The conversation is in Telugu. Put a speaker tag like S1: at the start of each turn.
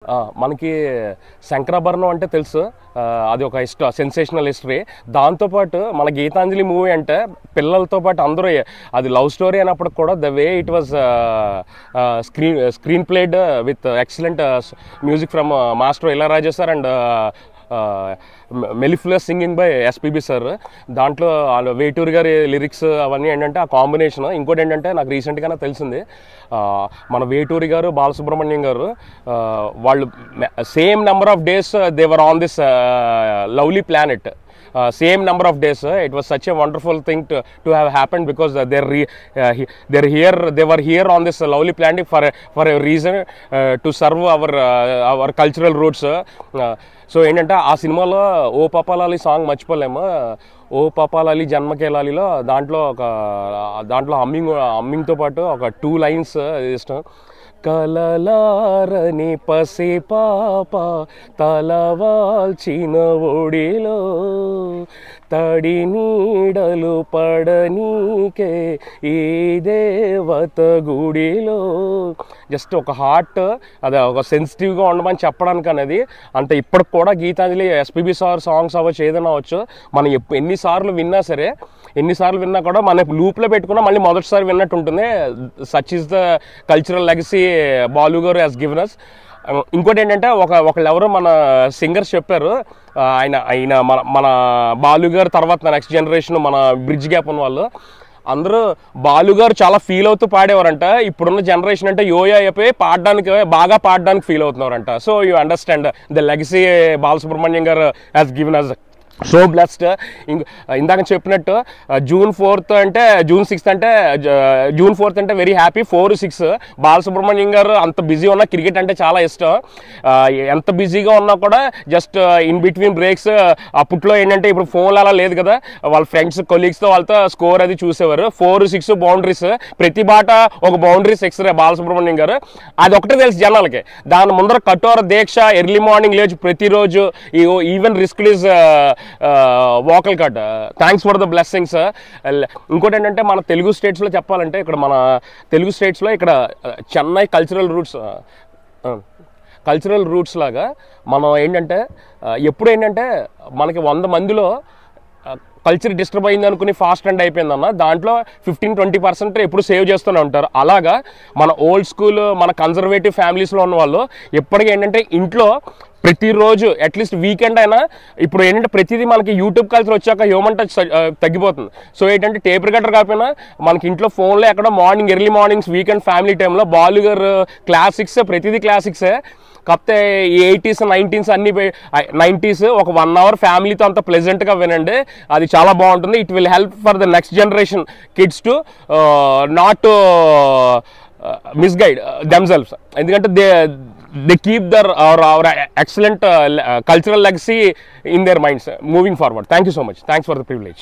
S1: మనకి శంకరాభరణం అంటే తెలుసు. అది ఒక సెన్సేషనల్ హిస్టరీ. దాంతోపాటు మన గీతాంజలి మూవీ అంటే పిల్లలతో పాటు అందరూ అది లవ్ స్టోరీ అయినప్పుడు కూడా the way it was screen played with excellent music from master Ilaiyaraaja sir and mellifluous singing by SPB sir. దాంట్లో వేటూరి గారి లిరిక్స్ అవన్నీ ఏంటంటే ఆ కాంబినేషన్. ఇంకోటి ఏంటంటే నాకు రీసెంట్గానే తెలిసింది, మన వేటూరి గారు బాలసుబ్రహ్మణ్యం గారు వాళ్ళు same number of days they were on this lovely planet. Same number of days. It was such a wonderful thing to have happened because they were here on this lovely planet for a reason, to serve our cultural roots. So ఏంటంటే ఆ సినిమాలో ఓ పాపాలాలి సాంగ్ మర్చిపోలేము. ఓ పాపాలాలి జన్మకేలాలిలో దాంట్లో హమ్మింగ్తో పాటు ఒక 2 lines ఇష్టం. కలలారని పసి పాప తలవాల్చిన ఒడిలో తడి నీడలు పడనీకే ఈ దేవత గుడిలో. జస్ట్ ఒక హార్ట్ అదే ఒక సెన్సిటివ్గా ఉండమని చెప్పడానికి అనేది. అంటే ఇప్పటికి కూడా గీతాంజలి ఎస్పీబీ సార్ సాంగ్స్ అవ్వచ్చు, ఏదైనా అవ్వచ్చు, మనం ఎన్నిసార్లు విన్నా సరే, ఎన్నిసార్లు విన్నా కూడా మన లూప్లో పెట్టుకున్నా మళ్ళీ మొదటిసారి విన్నట్టు ఉంటుంది. Such is the cultural legacy Balu గారు హ్యాస్ గివెన్ us. ఇంకోటి ఏంటంటే ఒకళ్ళెవరో మన సింగర్స్ చెప్పారు, ఆయన మన బాలు గారు తర్వాత నెక్స్ట్ జనరేషన్ మన బ్రిడ్జ్ గ్యాప్ ఉన్న వాళ్ళు అందరూ బాలు గారు చాలా ఫీల్ అవుతూ పాడేవారంట. ఇప్పుడున్న జనరేషన్ అంటే యోయో అయిపోయి బాగా పాడడానికి ఫీల్ అవుతున్నారంట. So you understand the legacy Balasubrahmanyam గారు has given us. So blessed. ఇందాక చెప్పినట్టు June 4th అంటే June 6th అంటే June 4th అంటే వెరీ హ్యాపీ. 4-6 బాలసుబ్రహ్మణ్యం గారు అంత బిజీ ఉన్నా క్రికెట్ అంటే చాలా ఇష్టం. ఎంత బిజీగా ఉన్నా కూడా జస్ట్ ఇన్ బిట్వీన్ బ్రేక్స్ అప్పట్లో ఏంటంటే ఇప్పుడు ఫోన్లు అలా లేదు కదా, వాళ్ళ ఫ్రెండ్స్ కొలీగ్స్తో వాళ్ళతో స్కోర్ అది చూసేవారు. 4-6 బౌండరీస్, ప్రతి బాట ఒక బౌండరీ 6 బాలసుబ్రహ్మణ్యం గారు. అది ఒకటే తెలుసు జనాలకి. దాని ముందర కఠోర దీక్ష, ఎర్లీ మార్నింగ్ లేచి ప్రతిరోజు even risk is vocal cut. Thanks for the blessings. ఇంకోటి ఏంటంటే మన తెలుగు స్టేట్స్లో చెప్పాలంటే, ఇక్కడ మన తెలుగు స్టేట్స్లో ఇక్కడ చెన్నై కల్చరల్ రూట్స్ లాగా మనం ఏంటంటే ఎప్పుడు ఏంటంటే మనకి 100 మందిలో కల్చర్ డిస్టర్బ్ అయింది అనుకుని ఫాస్ట్ ట్రెండ్ అయిపోయిందన్న, దాంట్లో 15-20% ఎప్పుడు సేవ్ చేస్తూనే ఉంటారు. అలాగా మన ఓల్డ్ స్కూల్, మన కన్జర్వేటివ్ ఫ్యామిలీస్లో ఉన్న వాళ్ళు ఎప్పటికీ ఏంటంటే ఇంట్లో ప్రతిరోజు అట్లీస్ట్ వీకెండ్ అయినా, ఇప్పుడు ఏంటంటే ప్రతిదీ మనకి యూట్యూబ్ కల్చర్ వచ్చాక హ్యూమన్ టచ్ తగ్గిపోతుంది. సో ఏంటంటే టేప్ రికార్డర్ కాకపోయినా మనకి ఇంట్లో ఫోన్లో ఎక్కడ ఎర్లీ మార్నింగ్స్ వీకెండ్ ఫ్యామిలీ టైంలో బాలు గారు క్లాసిక్స్, ప్రతిదీ క్లాసిక్సే. కాకపోతే ఈ 80s 90s అన్ని 90s ఒక 1 hour ఫ్యామిలీతో అంత ప్లెజెంట్గా వినండి. అది చాలా బాగుంటుంది. It will help for the next generation kids to not misguide themselves. ఎందుకంటే they keep our excellent cultural legacy in their minds moving forward. Thank you so much. Thanks for the privilege.